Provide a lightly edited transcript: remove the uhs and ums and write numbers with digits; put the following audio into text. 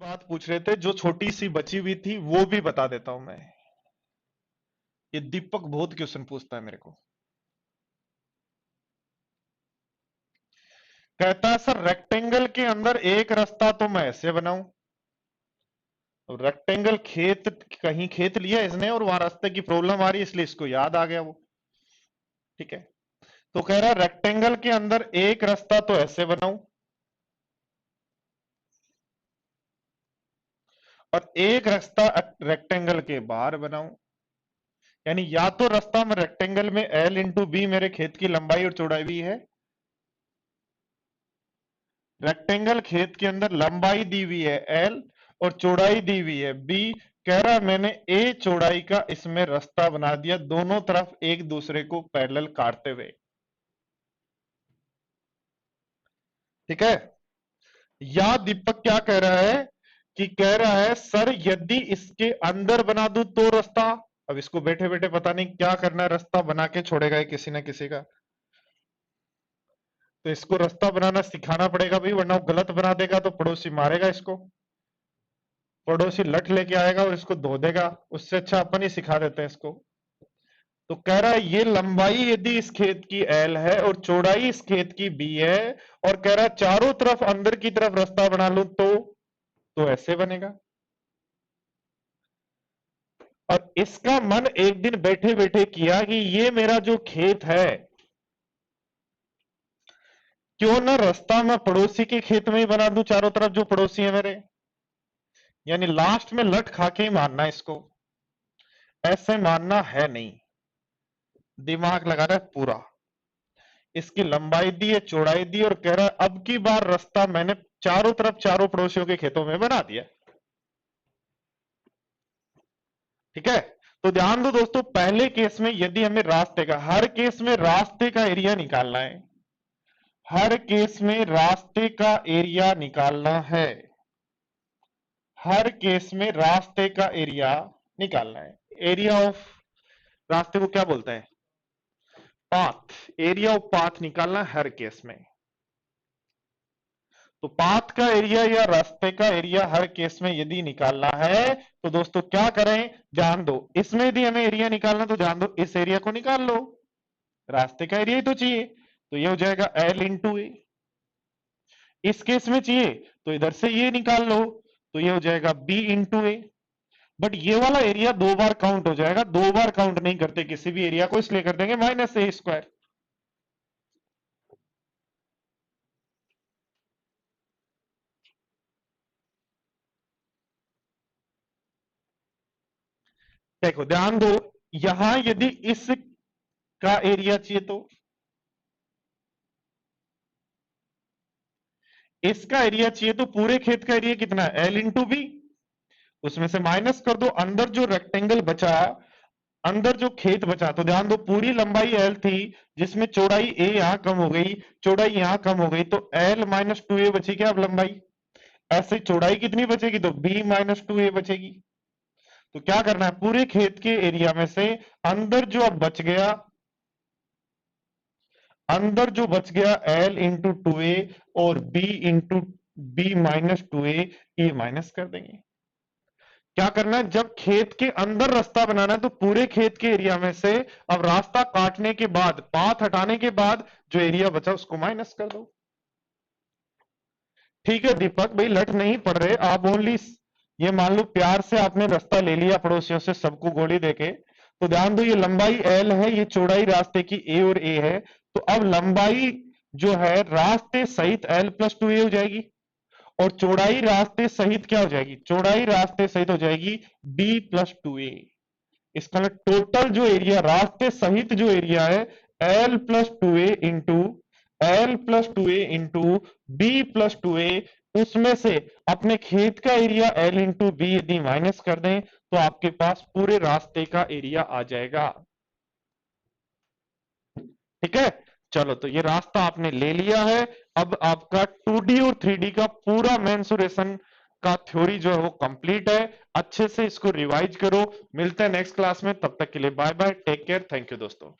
बात पूछ रहे थे जो छोटी सी बची हुई थी वो भी बता देता हूं मैं। ये दीपक बहुत क्वेश्चन पूछता है मेरे को। कहता है सर रेक्टेंगल के अंदर एक रास्ता तो मैं ऐसे बनाऊं। तो रेक्टेंगल खेत कहीं खेत लिया इसने और वहां रास्ते की प्रॉब्लम आ रही है इसलिए इसको याद आ गया वो। ठीक है। तो कह रहा है रेक्टेंगल के अंदर एक रास्ता तो ऐसे बनाऊं और एक रास्ता रेक्टेंगल के बाहर बनाऊं। यानी या तो रास्ता में रेक्टेंगल में एल इंटू बी मेरे खेत की लंबाई और चौड़ाई भी है। रेक्टेंगल खेत के अंदर लंबाई दी हुई है एल और चौड़ाई दी हुई है बी। कह रहा है मैंने ए चौड़ाई का इसमें रास्ता बना दिया दोनों तरफ एक दूसरे को पैरेलल काटते हुए। ठीक है। या दीपक क्या कह रहा है कि कह रहा है सर यदि इसके अंदर बना दूं तो रास्ता। अब इसको बैठे बैठे पता नहीं क्या करना है, रास्ता बना के छोड़ेगा ये किसी ना किसी का। तो इसको रास्ता बनाना सिखाना पड़ेगा भाई, वरना वो गलत बना देगा तो पड़ोसी मारेगा इसको। पड़ोसी लठ लेके आएगा और इसको धो देगा। उससे अच्छा अपन ही सिखा देते हैं इसको। तो कह रहा है ये लंबाई यदि इस खेत की एल है और चौड़ाई इस खेत की बी है और कह रहा है चारों तरफ अंदर की तरफ रास्ता बना लूं तो ऐसे बनेगा। और इसका मन एक दिन बैठे बैठे किया कि ये मेरा जो खेत है क्यों ना रास्ता मैं पड़ोसी के खेत में ही बना दूं चारों तरफ जो पड़ोसी है मेरे। यानी लास्ट में लठ खा के ही मानना इसको, ऐसे मानना है नहीं। दिमाग लगा रहा है पूरा। इसकी लंबाई दी है चौड़ाई दी और कह रहा है अब की बार रास्ता मैंने चारों तरफ चारों पड़ोसियों के खेतों में बना दिया। ठीक है। तो ध्यान दो दोस्तों, पहले केस में यदि हमें रास्ते का, हर केस में रास्ते का एरिया निकालना है, हर केस में रास्ते का एरिया निकालना है, हर केस में रास्ते का एरिया निकालना है। एरिया ऑफ रास्ते को क्या बोलते हैं? पाथ। एरिया ऑफ पाथ निकालना है हर केस में। तो पाथ का एरिया या रास्ते का एरिया हर केस में यदि निकालना है तो दोस्तों क्या करें, जान दो इसमें यदि हमें एरिया निकालना तो जान दो इस एरिया को निकाल लो। रास्ते का एरिया ही तो चाहिए, तो ये हो जाएगा एल इंटू ए। इस केस में चाहिए तो इधर से ये निकाल लो, तो ये हो जाएगा बी इंटू ए। बट ये वाला एरिया दो बार काउंट हो जाएगा, दो बार काउंट नहीं करते किसी भी एरिया को, इसलिए कर देंगे माइनस ए स्क्वायर। देखो ध्यान दो, यहां यदि इस का एरिया चाहिए तो इसका एरिया चाहिए तो पूरे खेत का एरिया कितना है? L into B. उसमें से माइनस कर दो, अंदर जो रेक्टेंगल बचा, अंदर जो खेत बचा, तो ध्यान दो पूरी लंबाई एल थी जिसमें चौड़ाई ए यहां कम हो गई, चौड़ाई यहां कम हो गई, तो एल माइनस टू ए बची क्या अब लंबाई। ऐसे चौड़ाई कितनी बचेगी? तो बी माइनस टू ए बचेगी। तो क्या करना है, पूरे खेत के एरिया में से अंदर जो अब बच गया, अंदर जो बच गया एल इंटू टू ए और B into B minus two A, ये माइनस कर देंगे। क्या करना है, जब खेत के अंदर रास्ता बनाना है तो पूरे खेत के एरिया में से अब रास्ता काटने के बाद, पाथ हटाने के बाद जो एरिया बचा उसको माइनस कर दो। ठीक है दीपक भाई, लठ नहीं पड़ रहे आप, ओनली ये मान लो प्यार से आपने रास्ता ले लिया पड़ोसियों से सबको गोली देके। तो ध्यान दो ये लंबाई एल है, ये चौड़ाई रास्ते की ए और ए है, तो अब लंबाई जो है रास्ते सहित एल प्लस टू ए हो जाएगी और चौड़ाई रास्ते सहित क्या हो जाएगी? चौड़ाई रास्ते सहित हो जाएगी बी प्लस टू ए। इसका मतलब टोटल जो एरिया रास्ते सहित जो एरिया है एल प्लस टू ए इंटू एल प्लस टू ए इंटू बी प्लस टू ए, उसमें से अपने खेत का एरिया एल इंटू बी यदि माइनस कर दें तो आपके पास पूरे रास्ते का एरिया आ जाएगा। ठीक है। चलो तो ये रास्ता आपने ले लिया है। अब आपका 2D और 3D का पूरा मेंसुरेशन का थ्योरी जो है वो कंप्लीट है। अच्छे से इसको रिवाइज करो। मिलते हैं नेक्स्ट क्लास में, तब तक के लिए bye bye, take care, thank you दोस्तों।